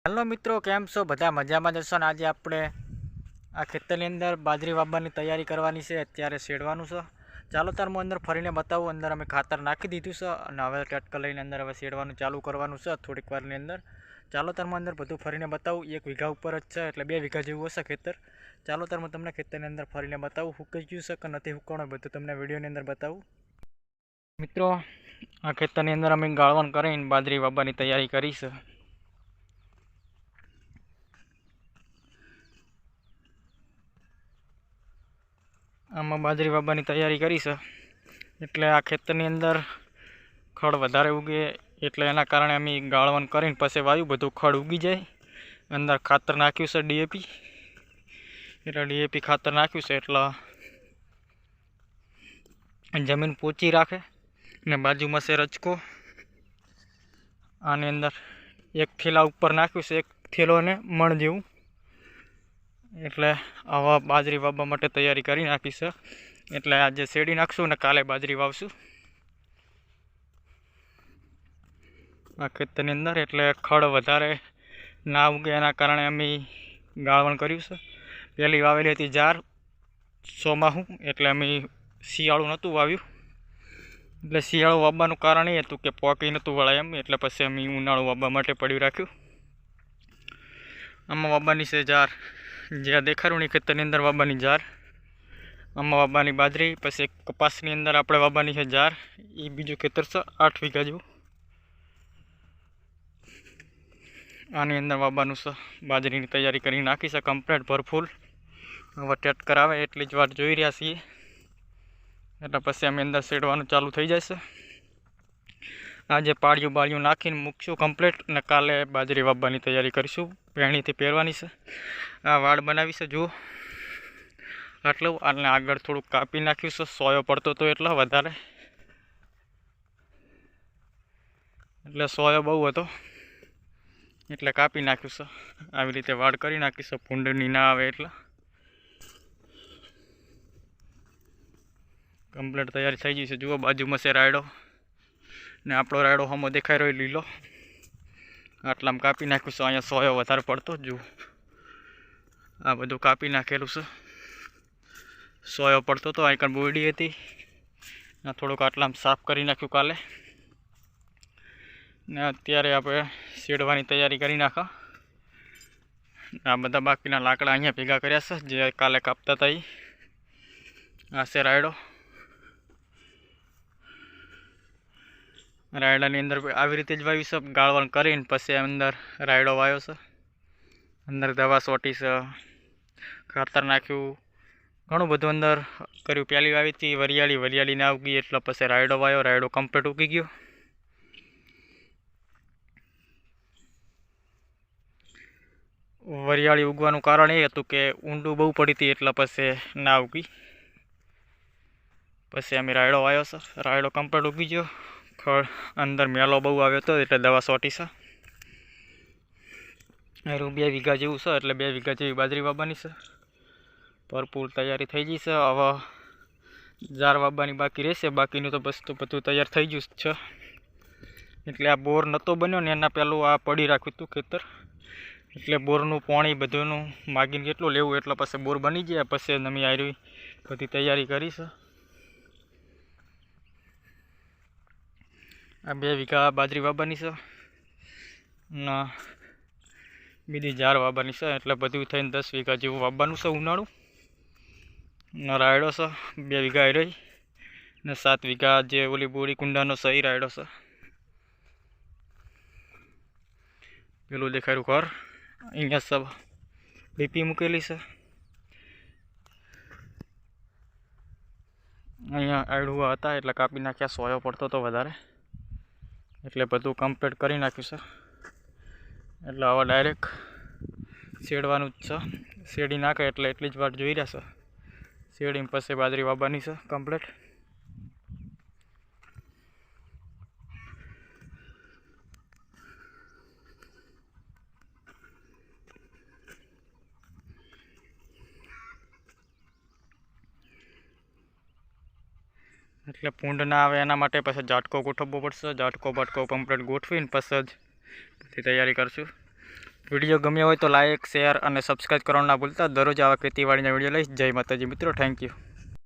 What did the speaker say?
Hello मित्रों, केम छो? बधा मजामां ज छो ने? आज आपणे आ खेतरनी अंदर बाजरी वाववानी तैयारी करवानी छे। अत्यारे शेडवानुं छे। चालो तार मैं अंदर फरीने बतावुं। अंदर अमे खातर नाखी दीधुं छे अने हवे ट्रेक्टर लईने अंदर हवे शेडवानुं चालू करवानुं छे थोड़ीक वारनी अंदर। चालो तार मैं अंदर बधुं फरीने बतावुं। 1 वीघा उपर ज छे एटले 2 वीघा जेवुं हशे खेतर। चालो तार मैं तमने खेतरनी अंदर फरीने बतावुं। हुकाई गयुं छे के नथी हुकाणुं बधुं तमने विडियोनी अंदर बतावुं। मित्रों, आ खेतरनी अंदर अमे गाळवण करीने बाजरी वाववानी तैयारी करी छे। आमां बाजरी वाववानी तैयारी करी छे एटले आ खेतरनी अंदर खड़ वधारे उगे एटले एना कारणे अमे गाळवण करीने पछी वाव्युं। बधुं खड़ उगी जाय। अंदर खातर नाख्युं छे डीएपी। एटले डीएपी खातर नाख्युं छे एटले जमीन पोची राखे ने बाजुमां छे रचको। आनी अंदर एक थेला उपर नाख्युं छे, एक थेलो ने मण जेवुं। एटले आवा बाजरी वाववा माटे तैयारी करी नाखी छे। एटले आज शेडी नाखशुं ने काले बाजरी वावशुं आ खेतरनी अंदर। एटले खड़ वधारे ना उगे एना कारणे अमे गाळवण कर्युं छे। पहेली वावेली हती जार ચોમાહું एटले अमे शियाळुं नहोतुं वाव्युं। एटले शियाळुं वाववानुं कारण ए हतुं के पोकी नहोतुं वळाय एम, एटले पछी अमे उनाळुं वाववा माटे पड्युं राख्युं। आमां वाववानी छे जार, जे देखाडुं नी खेतरनी अंदर वाववानी जार। आमां वाववानी बाजरी, पछी कपासनी अंदर आपणे वाववानी छे जार। ए बीजुं खेतर छे 8 वीघा जेवुं। आनी अंदर वाववानुं छे। बाजरीनी तैयारी करी नाखी छे कम्प्लीट भरफूल। हवे ट्रेक्टर आवे एटली ज वाट जोई रह्या छीए एटले पछी अमे अंदर शेडवानुं चालू थई जशे। आज पाळियुं बाळियुं नाखीने मूकशुं कम्प्लीट ने काले बाजरी वाववानी तैयारी करीशुं। भेणीथी पेरवानी छे। आ वाड़ बनावी छे जुओ आटलुं। आने आगळ थोडुं कापी नाख्युं छे। सोयो पड़तो तो एटले वधारे, एटले सोयो बहु हतो एटले कापी नाख्युं छे। आवी रीते वाड़ करी नाखी छे भूंडनी ना आवे एटले। कम्प्लीट तैयारी थई गई छे। जुओ बाजुमां छे रायडो ने आपणो रायडो हमो देखाई रह्यो लीलो। आटलामां कापी नाख्युं छे। अहींया सोयो वधारे पड़तो जुओ आ बधुं कापी नाखेलुं छे। सोयो पड़तो तो आहीं कण बोयडी हती ने थोड़ुंक आटलामां साफ करी नाख्युं काले ने अत्यारे आपणे शेडवानी तैयारी करी नाखा। आ बधा बाकीना लाकड़ा अहींया भेगा कर्या छे जे काले कापता हता ई। आ छे रायडो। रायडानी अंदर आवी रीते ज वाव्युं छे। गाळवण करीने पछी अंदर रायडो वाव्यो छे। अंदर दवा सोटी छे, खातर नाख्युं, घणुं बधुं अंदर कर्युं। पहेली वावी हती वरियाળી, वरियाળી ना उगी एटले पछी रायडो वाव्यो। रायडो कम्प्लीट उगी गयो। वरियाળી उगवानुं कारण ए हतुं के ऊंडું बहु पड़ी हती एटले पछी ना उगी। पछी अमे रायडो वाव्यो छे। रायडो कम्प्लीट उगी गयो। खड़ अंदर मेलो बहु आव्यो हतो एटले दवा सोटी छे। अरे 2 वीघा जेवुं छे एटले 2 वीघा जेवी बाजरी वाववानी छे। भरपूर तैयारी थई गई छे। हवे जार वाववानी बाकी रहेशे। बाकीनुं तो बस तो बधुं तैयार थई गयुं छे। एटले आ बोर नतो बन्यो ने एना पहेલું आ पड़ी राख्युं हतुं खेतर। एटले बोरनुं पाणी बधुंनुं मागीने કેટલું લેવું એટલે પછી બોર બની જાય। પછી અમે આ રહી બધી તૈયારી કરી છે। आ 2 વીઘા बाजरी वाववानी छे ने बीजी जार वाववानी छे एटले बधुं थईने 10 वीघा जेवुं वाववानुं छे उनाळुं ने रायडो छे 2 वीघा आई रही ने 7 वीघा जे ओली बोरी कुंडानो छे ई रायडो छे। पेलुं देखाड्युं घर अहींया छे डीपी मूकेली छे। अहींया आडुआ हता एटले कापी नाख्या। सोयो पड़तो तो वधारे एटले बधुं कम्प्लीट करी नाख्युं छे। एटले हवे डायरेक्ट शेडवानुं ज छे। शेडी नाखे एटले एटली ज वाट जोई रह्या छे। शेडीने पछी बाजरी वाववानी छे कम्प्लीट। एटले पूंड ना आवे एना माटे पछी झाटको गोठवવો પડશે। झाटको बाटको कम्प्लीट गोठवीने पछी ज बधी तैयारी करशुं। વિડીયો ગમ્યો હોય તો લાઇક, શેર અને સબસ્ક્રાઈબ કરવાનું ના ભૂલતા. દરરોજ આવા ખેતીવાડીના વિડીયો લઈશ. જય માતાજી મિત્રો, થેન્ક યુ.